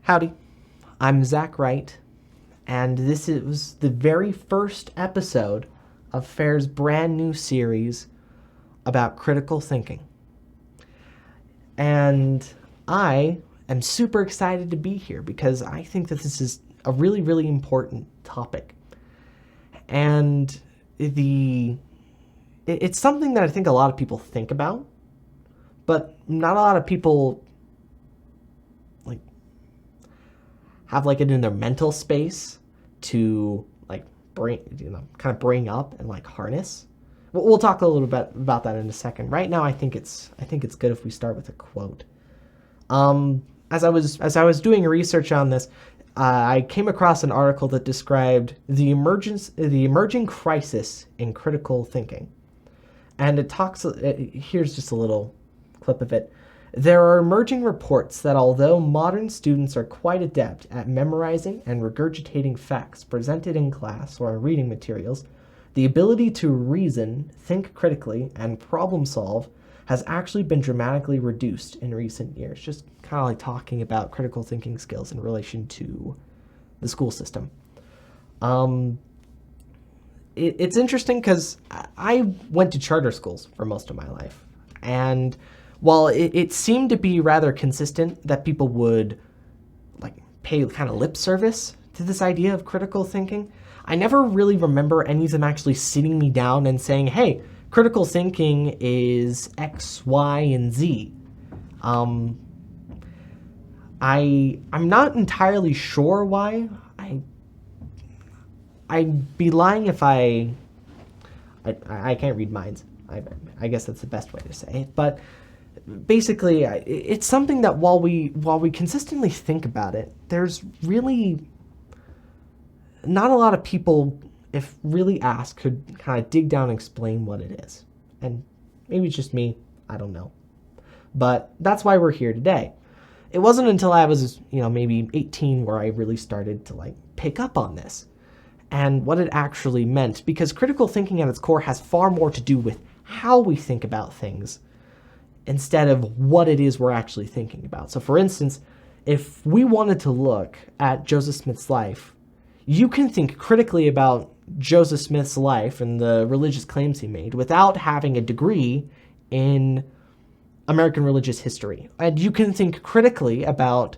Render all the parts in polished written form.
Howdy, I'm Zach Wright, and this is the very first episode of FAIR's brand new series about critical thinking. And I am super excited to be here because I think that this is a really, really important topic. And it's something that I think a lot of people think about, but not a lot of people have it in their mental space to bring up and harness. We'll talk a little bit about that in a second. Right now, I think it's good if we start with a quote. As I was doing research on this, I came across an article that described the emerging crisis in critical thinking, and it talks. Here's just a little clip of it. There are emerging reports that although modern students are quite adept at memorizing and regurgitating facts presented in class or in reading materials, the ability to reason, think critically, and problem solve has actually been dramatically reduced in recent years. Just kind of talking about critical thinking skills in relation to the school system. It's interesting because I went to charter schools for most of my life, and while it seemed to be rather consistent that people would pay kind of lip service to this idea of critical thinking, I never really remember any of them actually sitting me down and saying, hey, critical thinking is X, Y, and Z. I'm not entirely sure why. I'd be lying if I can't read minds. I guess that's the best way to say it. But basically, it's something that while we consistently think about it, there's really not a lot of people, if really asked, could kind of dig down and explain what it is. And maybe it's just me, I don't know. But that's why we're here today. It wasn't until I was, maybe 18 where I really started to pick up on this and what it actually meant, because critical thinking at its core has far more to do with how we think about things instead of what it is we're actually thinking about. So for instance, if we wanted to look at Joseph Smith's life, you can think critically about Joseph Smith's life and the religious claims he made without having a degree in American religious history. And you can think critically about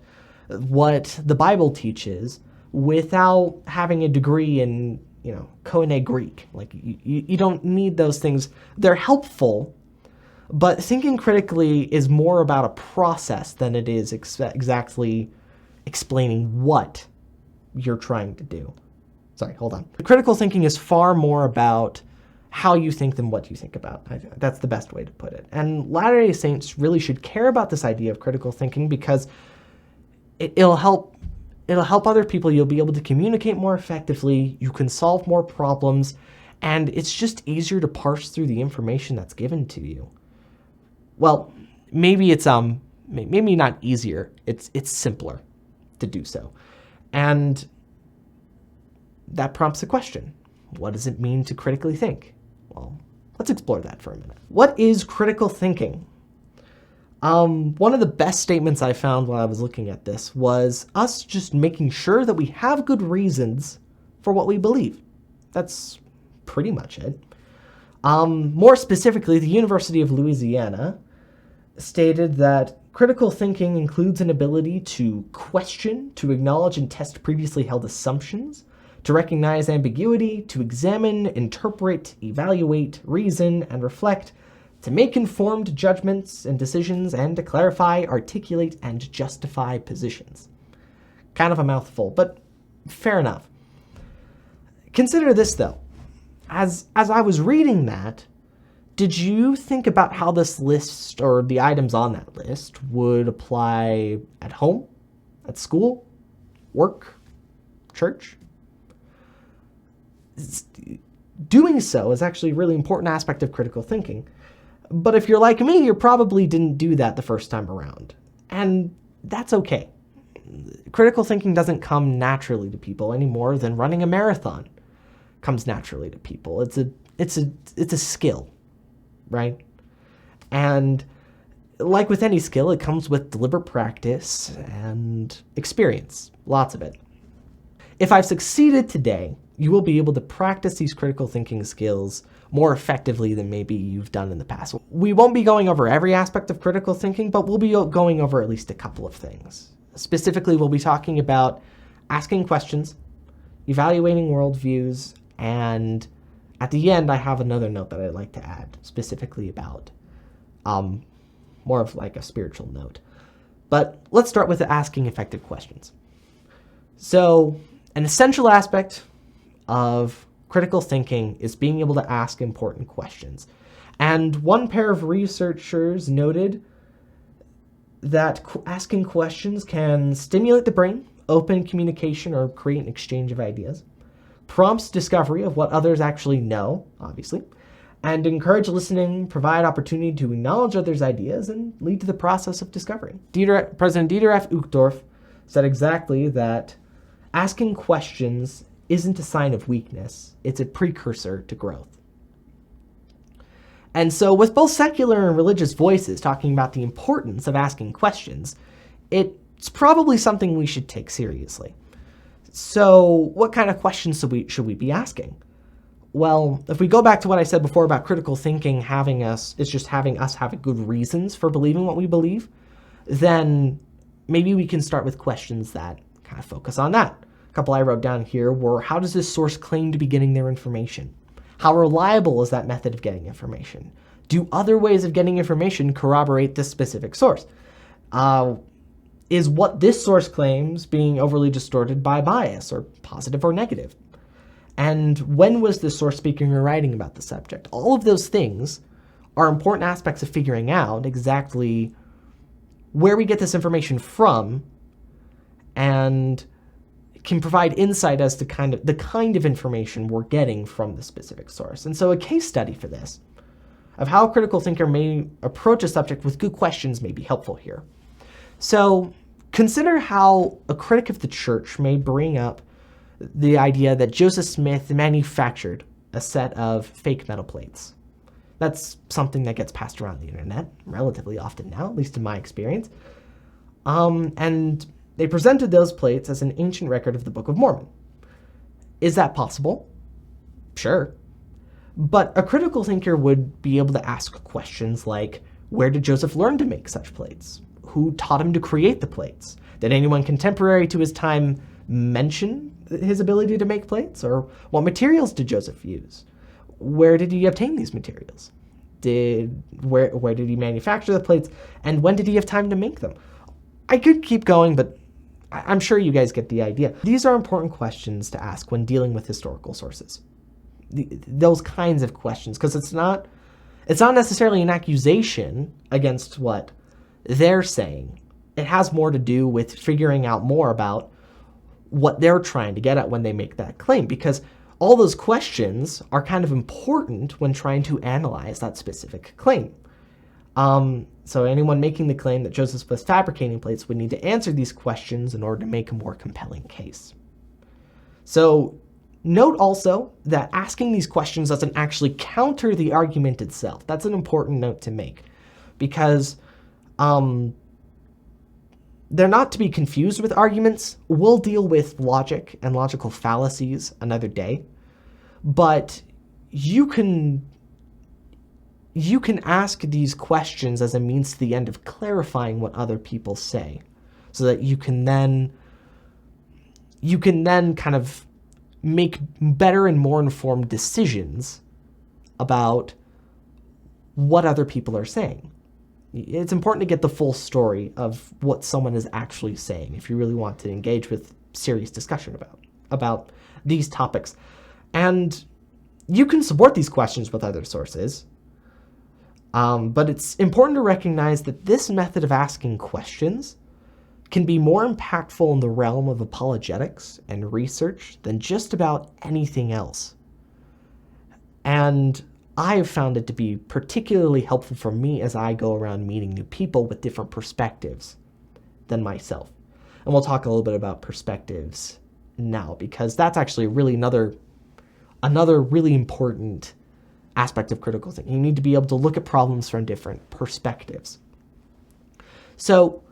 what the Bible teaches without having a degree in, Koine Greek. You don't need those things. They're helpful, but thinking critically is more about a process than it is exactly explaining what you're trying to do. Sorry, hold on. Critical thinking is far more about how you think than what you think about. That's the best way to put it. And Latter-day Saints really should care about this idea of critical thinking because it'll help other people. You'll be able to communicate more effectively. You can solve more problems, and it's just easier to parse through the information that's given to you. Well, maybe it's maybe not easier. It's simpler to do so. And that prompts a question. What does it mean to critically think? Well, let's explore that for a minute. What is critical thinking? One of the best statements I found while I was looking at this was us just making sure that we have good reasons for what we believe. That's pretty much it. More specifically, the University of Louisiana stated that critical thinking includes an ability to question, to acknowledge and test previously held assumptions, to recognize ambiguity, to examine, interpret, evaluate, reason, and reflect, to make informed judgments and decisions, and to clarify, articulate, and justify positions. Kind of a mouthful, but fair enough. Consider this, though. As I was reading that, did you think about how this list, or the items on that list, would apply at home, at school, work, church? Doing so is actually a really important aspect of critical thinking. But if you're like me, you probably didn't do that the first time around. And that's okay. Critical thinking doesn't come naturally to people any more than running a marathon comes naturally to people. It's a skill, right? And like with any skill, it comes with deliberate practice and experience, lots of it. If I've succeeded today, you will be able to practice these critical thinking skills more effectively than maybe you've done in the past. We won't be going over every aspect of critical thinking, but we'll be going over at least a couple of things. Specifically, we'll be talking about asking questions, evaluating worldviews, and at the end, I have another note that I'd like to add specifically about more of like a spiritual note. But let's start with asking effective questions. So an essential aspect of critical thinking is being able to ask important questions. And one pair of researchers noted that asking questions can stimulate the brain, open communication, or create an exchange of ideas, prompts discovery of what others actually know, obviously, and encourage listening, provide opportunity to acknowledge others' ideas, and lead to the process of discovery. President Dieter F. Uchtdorf said exactly that asking questions isn't a sign of weakness, it's a precursor to growth. And so with both secular and religious voices talking about the importance of asking questions, it's probably something we should take seriously. So what kind of questions should we be asking? Well, if we go back to what I said before about critical thinking having us having good reasons for believing what we believe, then maybe we can start with questions that kind of focus on that. A couple I wrote down here were, how does this source claim to be getting their information? How reliable is that method of getting information? Do other ways of getting information corroborate this specific source? Is what this source claims being overly distorted by bias, or positive or negative? And when was this source speaking or writing about the subject? All of those things are important aspects of figuring out exactly where we get this information from, and can provide insight as to the kind of information we're getting from the specific source. And so a case study for this, of how a critical thinker may approach a subject with good questions, may be helpful here. So consider how a critic of the church may bring up the idea that Joseph Smith manufactured a set of fake metal plates. That's something that gets passed around the internet relatively often now, at least in my experience. And they presented those plates as an ancient record of the Book of Mormon. Is that possible? Sure. But a critical thinker would be able to ask questions like, where did Joseph learn to make such plates? Who taught him to create the plates? Did anyone contemporary to his time mention his ability to make plates? Or what materials did Joseph use? Where did he obtain these materials? Where did he manufacture the plates? And when did he have time to make them? I could keep going, but I'm sure you guys get the idea. These are important questions to ask when dealing with historical sources. Those kinds of questions, because it's not necessarily an accusation against what they're saying. It has more to do with figuring out more about what they're trying to get at when they make that claim, because all those questions are kind of important when trying to analyze that specific claim. So anyone making the claim that Joseph was fabricating plates would need to answer these questions in order to make a more compelling case. So note also that asking these questions doesn't actually counter the argument itself. That's an important note to make, because they're not to be confused with arguments. We'll deal with logic and logical fallacies another day, but you can ask these questions as a means to the end of clarifying what other people say, so that you can then kind of make better and more informed decisions about what other people are saying. It's important to get the full story of what someone is actually saying if you really want to engage with serious discussion about these topics. And you can support these questions with other sources, but it's important to recognize that this method of asking questions can be more impactful in the realm of apologetics and research than just about anything else. And I have found it to be particularly helpful for me as I go around meeting new people with different perspectives than myself. And we'll talk a little bit about perspectives now, because that's actually really another really important aspect of critical thinking. You need to be able to look at problems from different perspectives. So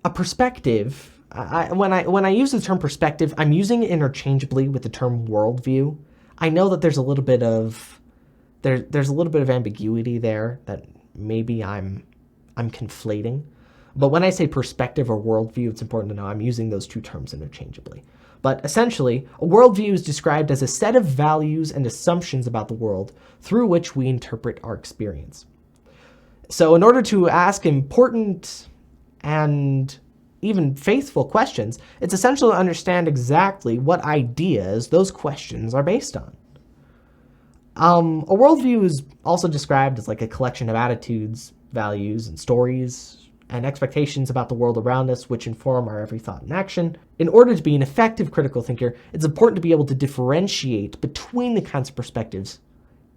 a perspective, when I use the term perspective, I'm using it interchangeably with the term worldview. I know that there's a little bit of ambiguity there that maybe I'm conflating. But when I say perspective or worldview, it's important to know I'm using those two terms interchangeably. But essentially, a worldview is described as a set of values and assumptions about the world through which we interpret our experience. So in order to ask important and even faithful questions, it's essential to understand exactly what ideas those questions are based on. A worldview is also described as like a collection of attitudes, values, and stories, and expectations about the world around us, which inform our every thought and action. In order to be an effective critical thinker, it's important to be able to differentiate between the kinds of perspectives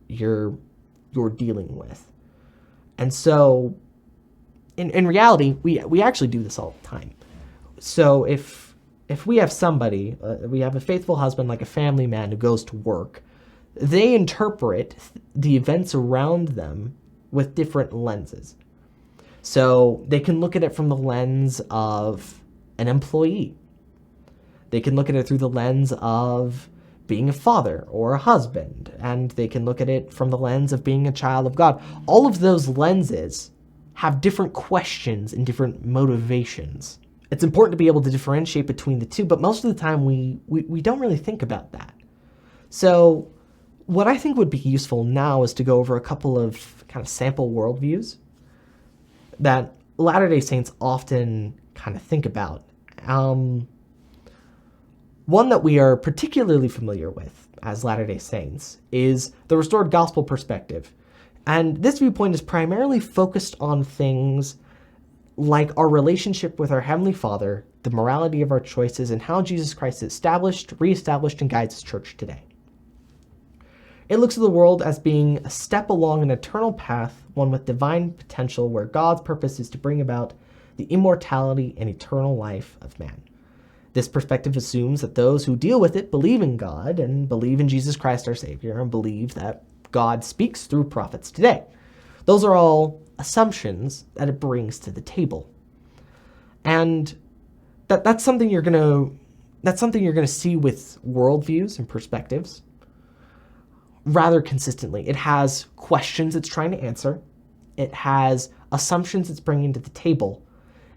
you're dealing with. And so, in reality, we actually do this all the time. So if we have somebody, we have a faithful husband, like a family man who goes to work, they interpret the events around them with different lenses. So they can look at it from the lens of an employee. They can look at it through the lens of being a father or a husband, and they can look at it from the lens of being a child of God. All of those lenses have different questions and different motivations. It's important to be able to differentiate between the two, but most of the time we don't really think about that. So what I think would be useful now is to go over a couple of kind of sample worldviews that Latter-day Saints often kind of think about. One that we are particularly familiar with as Latter-day Saints is the restored gospel perspective. And this viewpoint is primarily focused on things like our relationship with our Heavenly Father, the morality of our choices, and how Jesus Christ established, reestablished, and guides His church today. It looks at the world as being a step along an eternal path, one with divine potential, where God's purpose is to bring about the immortality and eternal life of man. This perspective assumes that those who deal with it believe in God and believe in Jesus Christ our Savior and believe that God speaks through prophets today. Those are all assumptions that it brings to the table. And that's something you're going to see with worldviews and perspectives rather consistently. It has questions it's trying to answer, it has assumptions it's bringing to the table,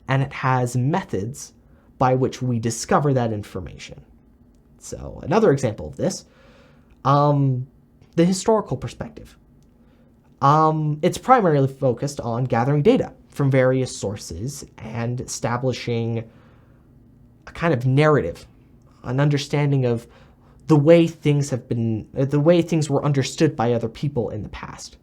and it has methods by which we discover that information. So another example of this, the historical perspective. It's primarily focused on gathering data from various sources and establishing a kind of narrative, an understanding of the way things were understood by other people in the past.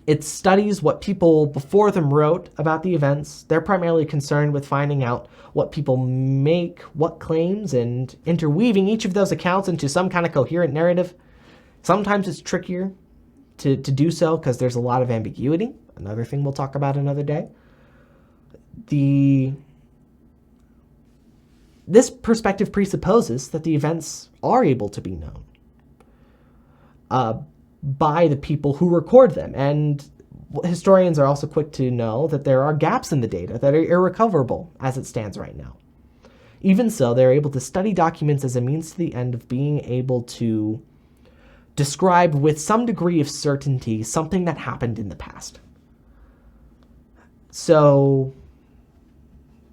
It studies what people before them wrote about the events. They're primarily concerned with finding out what people make, what claims, and interweaving each of those accounts into some kind of coherent narrative. Sometimes it's trickier to do so because there's a lot of ambiguity. Another thing we'll talk about another day. This perspective presupposes that the events are able to be known by the people who record them. And historians are also quick to know that there are gaps in the data that are irrecoverable as it stands right now. Even so, they're able to study documents as a means to the end of being able to describe with some degree of certainty something that happened in the past. So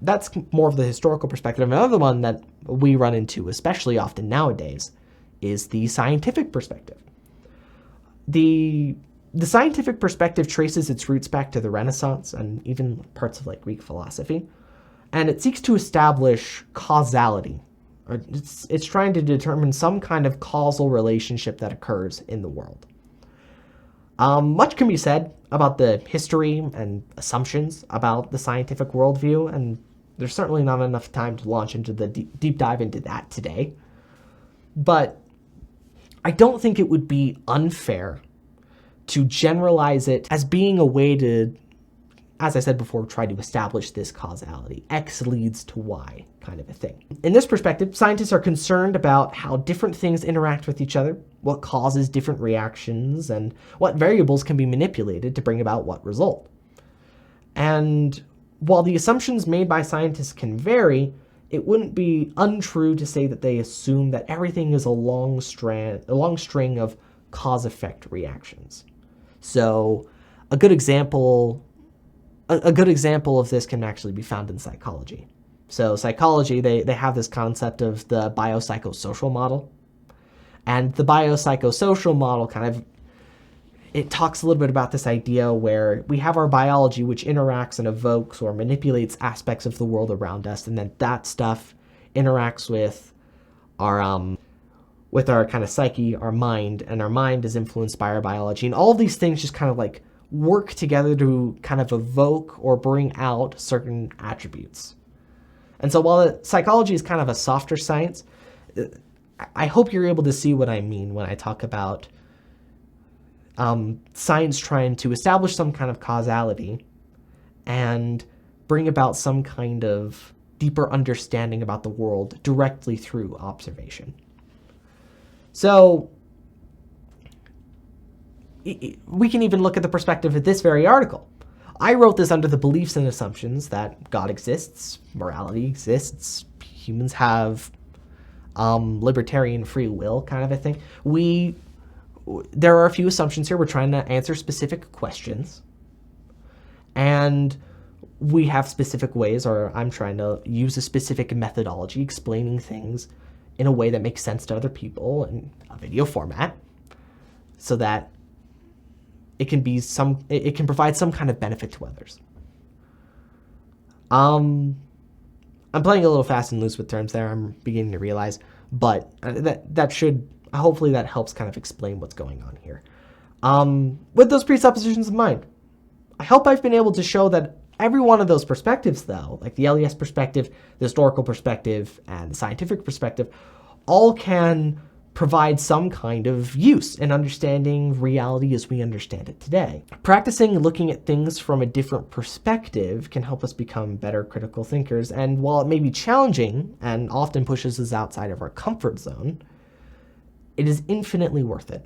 that's more of the historical perspective. Another one that we run into, especially often nowadays, is the scientific perspective. The scientific perspective traces its roots back to the Renaissance and even parts of like Greek philosophy, and it seeks to establish causality. It's trying to determine some kind of causal relationship that occurs in the world. Much can be said about the history and assumptions about the scientific worldview, and there's certainly not enough time to launch into the deep dive into that today. But I don't think it would be unfair to generalize it as being a way to as I said before, try to establish this causality. X leads to Y kind of a thing. In this perspective, scientists are concerned about how different things interact with each other, what causes different reactions, and what variables can be manipulated to bring about what result. And while the assumptions made by scientists can vary, it wouldn't be untrue to say that they assume that everything is a long string of cause-effect reactions. So a good example of this can actually be found in psychology. So psychology, they have this concept of the biopsychosocial model. And the biopsychosocial model it talks a little bit about this idea where we have our biology, which interacts and evokes or manipulates aspects of the world around us, and then that stuff interacts with our kind of psyche, our mind, and our mind is influenced by our biology. And all of these things just kind of like work together to kind of evoke or bring out certain attributes. And so while psychology is kind of a softer science, I hope you're able to see what I mean when I talk about science trying to establish some kind of causality and bring about some kind of deeper understanding about the world directly through observation. So we can even look at the perspective of this very article. I wrote this under the beliefs and assumptions that God exists, morality exists, humans have libertarian free will kind of a thing. There are a few assumptions here. We're trying to answer specific questions. And we have specific ways, or I'm trying to use a specific methodology explaining things in a way that makes sense to other people in a video format so that it can provide some kind of benefit to others. I'm playing a little fast and loose with terms there, I'm beginning to realize, but hopefully that helps kind of explain what's going on here. With those presuppositions in mind, I hope I've been able to show that every one of those perspectives, though, like the LES perspective, the historical perspective, and the scientific perspective, all can provide some kind of use in understanding reality as we understand it today. Practicing looking at things from a different perspective can help us become better critical thinkers, and while it may be challenging and often pushes us outside of our comfort zone, it is infinitely worth it.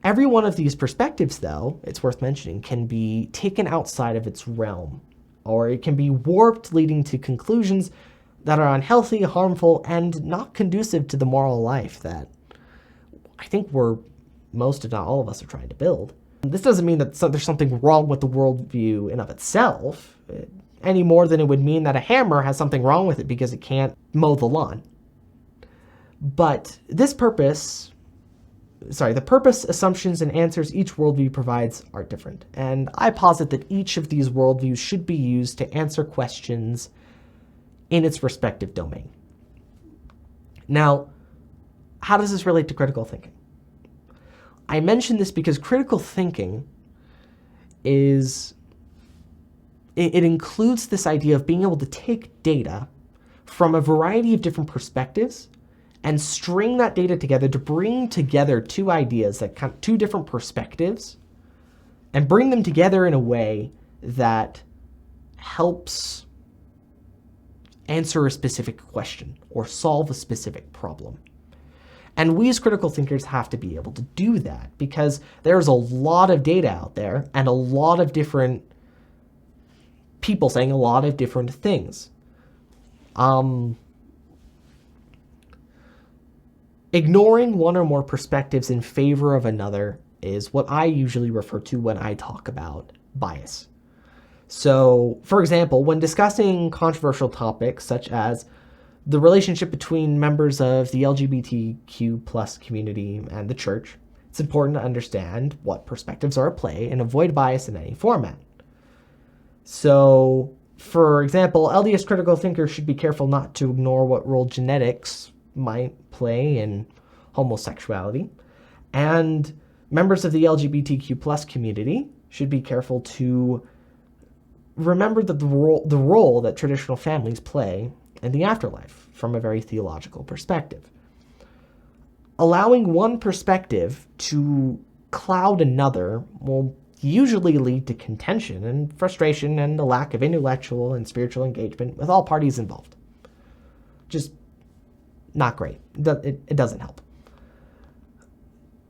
Every one of these perspectives, though, it's worth mentioning, can be taken outside of its realm, or it can be warped, leading to conclusions that are unhealthy, harmful, and not conducive to the moral life that I think most, if not all of us, are trying to build. This doesn't mean that there's something wrong with the worldview in of itself, any more than it would mean that a hammer has something wrong with it because it can't mow the lawn. But the purpose, assumptions, and answers each worldview provides are different. And I posit that each of these worldviews should be used to answer questions in its respective domain. Now, how does this relate to critical thinking? I mention this because critical thinking it includes this idea of being able to take data from a variety of different perspectives and string that data together to bring together two ideas, two different perspectives, and bring them together in a way that helps answer a specific question or solve a specific problem. And we as critical thinkers have to be able to do that because there's a lot of data out there and a lot of different people saying a lot of different things. Ignoring one or more perspectives in favor of another is what I usually refer to when I talk about bias. So, for example, when discussing controversial topics such as the relationship between members of the LGBTQ plus community and the church, it's important to understand what perspectives are at play and avoid bias in any format. So, for example, LDS critical thinkers should be careful not to ignore what role genetics might play in homosexuality, and members of the LGBTQ plus community should be careful to remember that the role that traditional families play in the afterlife from a very theological perspective. Allowing one perspective to cloud another will usually lead to contention and frustration and a lack of intellectual and spiritual engagement with all parties involved. Just not great. It doesn't help.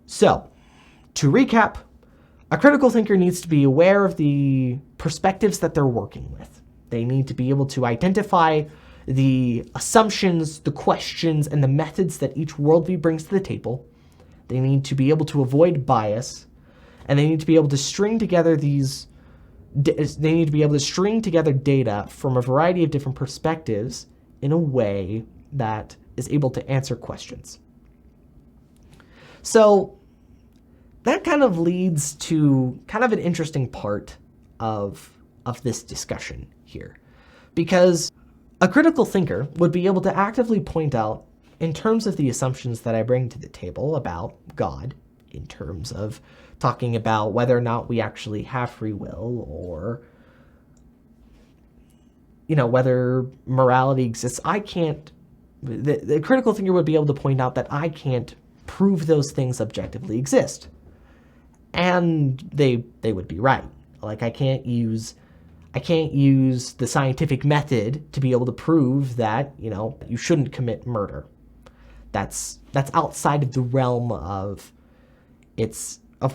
So, to recap, a critical thinker needs to be aware of the perspectives that they're working with. They need to be able to identify the assumptions, the questions, and the methods that each worldview brings to the table. They need to be able to avoid bias, and they need to be able to string together data from a variety of different perspectives in a way that is able to answer questions. So that kind of leads to kind of an interesting part of this discussion here, because a critical thinker would be able to actively point out, in terms of the assumptions that I bring to the table about God, in terms of talking about whether or not we actually have free will, or whether morality exists, the critical thinker would be able to point out that I can't prove those things objectively exist. And they would be right. Like, I can't use the scientific method to be able to prove that, you shouldn't commit murder. That's outside of the realm of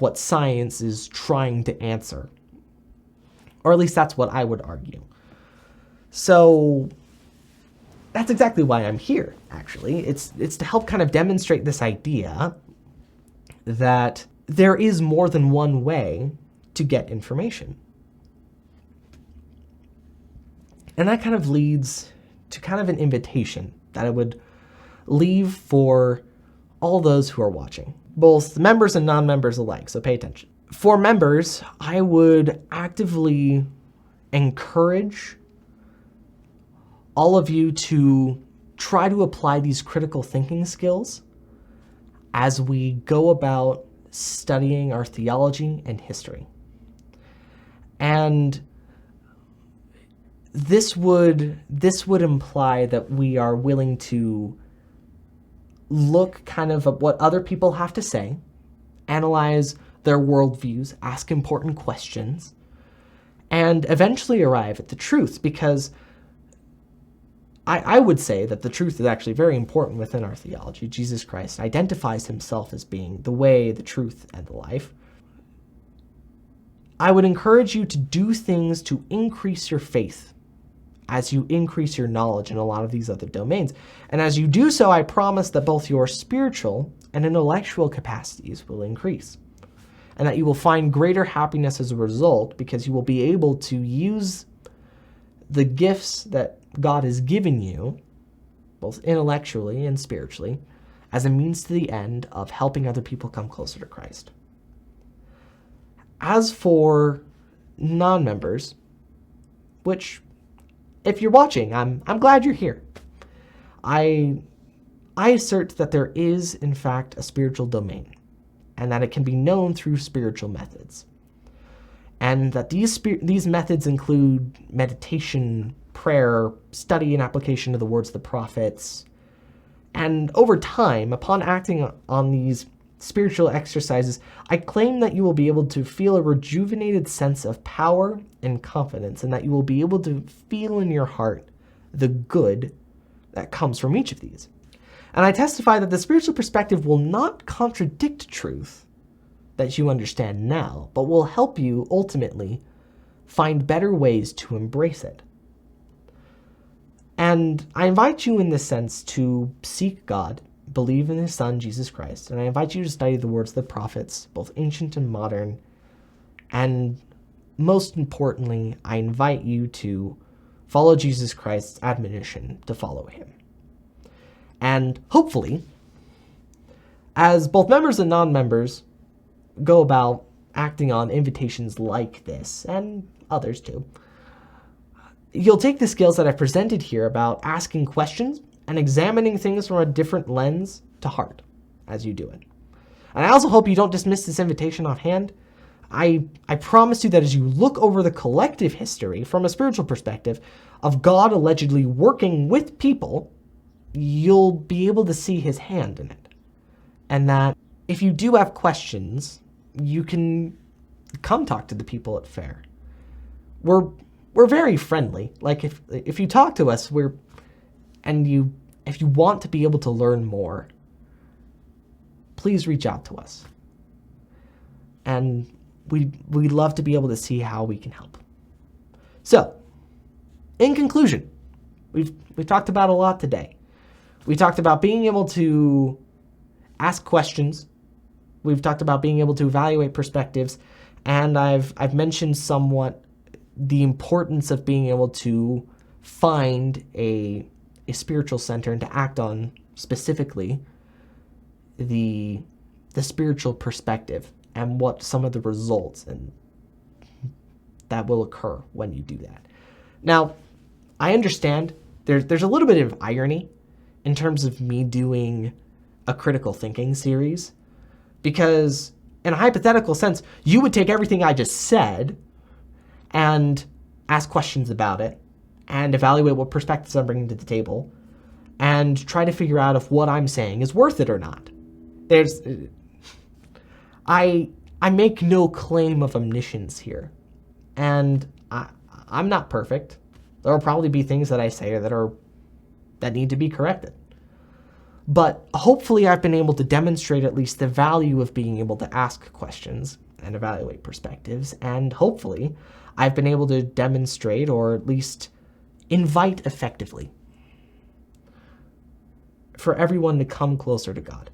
what science is trying to answer. Or at least that's what I would argue. So that's exactly why I'm here, actually. It's to help kind of demonstrate this idea that there is more than one way to get information. And that kind of leads to kind of an invitation that I would leave for all those who are watching, both members and non-members alike, so pay attention. For members, I would actively encourage all of you to try to apply these critical thinking skills as we go about studying our theology and history. And this would imply that we are willing to look kind of at what other people have to say, analyze their worldviews, ask important questions, and eventually arrive at the truth, because I would say that the truth is actually very important within our theology. Jesus Christ identifies himself as being the way, the truth, and the life. I would encourage you to do things to increase your faith as you increase your knowledge in a lot of these other domains. And as you do so, I promise that both your spiritual and intellectual capacities will increase, and that you will find greater happiness as a result, because you will be able to use the gifts that God has given you, both intellectually and spiritually, as a means to the end of helping other people come closer to Christ. As for non-members, which, if you're watching, I'm glad you're here. I assert that there is, in fact, a spiritual domain, and that it can be known through spiritual methods. And that these methods include meditation, prayer, study and application of the words of the prophets. And over time, upon acting on these spiritual exercises, I claim that you will be able to feel a rejuvenated sense of power and confidence, and that you will be able to feel in your heart the good that comes from each of these. And I testify that the spiritual perspective will not contradict truth that you understand now, but will help you ultimately find better ways to embrace it. And I invite you in this sense to seek God, believe in his Son, Jesus Christ, and I invite you to study the words of the prophets, both ancient and modern. And most importantly, I invite you to follow Jesus Christ's admonition to follow him. And hopefully, as both members and non-members go about acting on invitations like this, and others too, you'll take the skills that I've presented here about asking questions and examining things from a different lens to heart as you do it. And I also hope you don't dismiss this invitation offhand. I promise you that as you look over the collective history from a spiritual perspective of God allegedly working with people, you'll be able to see his hand in it. And that if you do have questions, you can come talk to the people at Fair. We're very friendly. Like if you talk to us, if you want to be able to learn more, please reach out to us. And we'd love to be able to see how we can help. So, in conclusion, we've talked about a lot today. We talked about being able to ask questions. We've talked about being able to evaluate perspectives, and I've mentioned somewhat the importance of being able to find a spiritual center and to act on specifically the spiritual perspective and what some of the results and that will occur when you do that. Now, I understand there's a little bit of irony in terms of me doing a critical thinking series, because in a hypothetical sense, you would take everything I just said and ask questions about it and evaluate what perspectives I'm bringing to the table and try to figure out if what I'm saying is worth it or not. I make no claim of omniscience here, and I'm not perfect. There will probably be things that I say that need to be corrected. But hopefully I've been able to demonstrate at least the value of being able to ask questions and evaluate perspectives, and hopefully I've been able to demonstrate or at least invite effectively for everyone to come closer to God.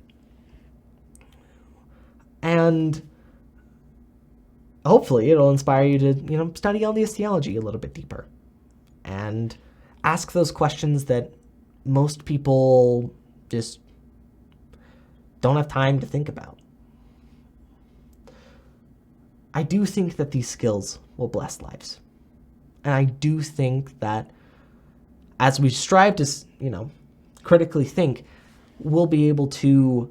And hopefully it'll inspire you to, study LDS theology a little bit deeper and ask those questions that most people just don't have time to think about. I do think that these skills will bless lives. And I do think that as we strive to, critically think, we'll be able to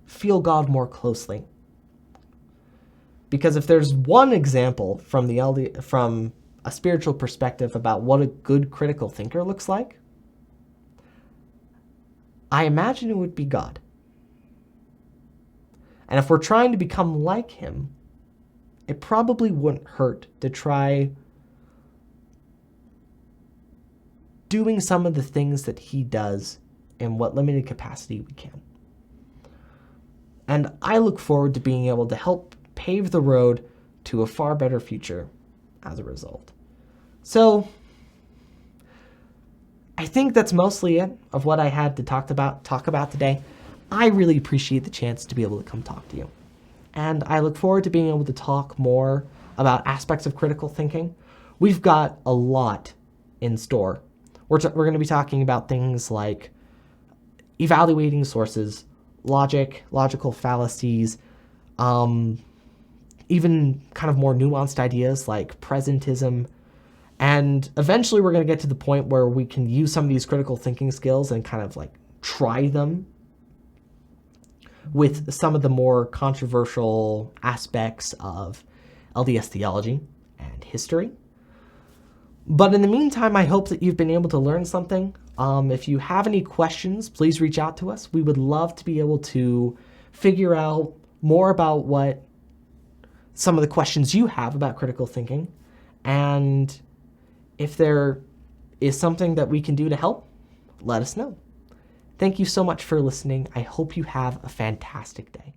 feel God more closely. Because if there's one example from a spiritual perspective about what a good critical thinker looks like, I imagine it would be God. And if we're trying to become like him, it probably wouldn't hurt to try doing some of the things that he does in what limited capacity we can. And I look forward to being able to help pave the road to a far better future as a result. So I think that's mostly it of what I had to talk about today. I really appreciate the chance to be able to come talk to you. And I look forward to being able to talk more about aspects of critical thinking. We've got a lot in store. We're going to be talking about things like evaluating sources, logical fallacies, even kind of more nuanced ideas like presentism. And eventually we're going to get to the point where we can use some of these critical thinking skills and kind of like try them with some of the more controversial aspects of LDS theology and history. But in the meantime, I hope that you've been able to learn something. If you have any questions, please reach out to us. We would love to be able to figure out more about what some of the questions you have about critical thinking. And if there is something that we can do to help, let us know. Thank you so much for listening. I hope you have a fantastic day.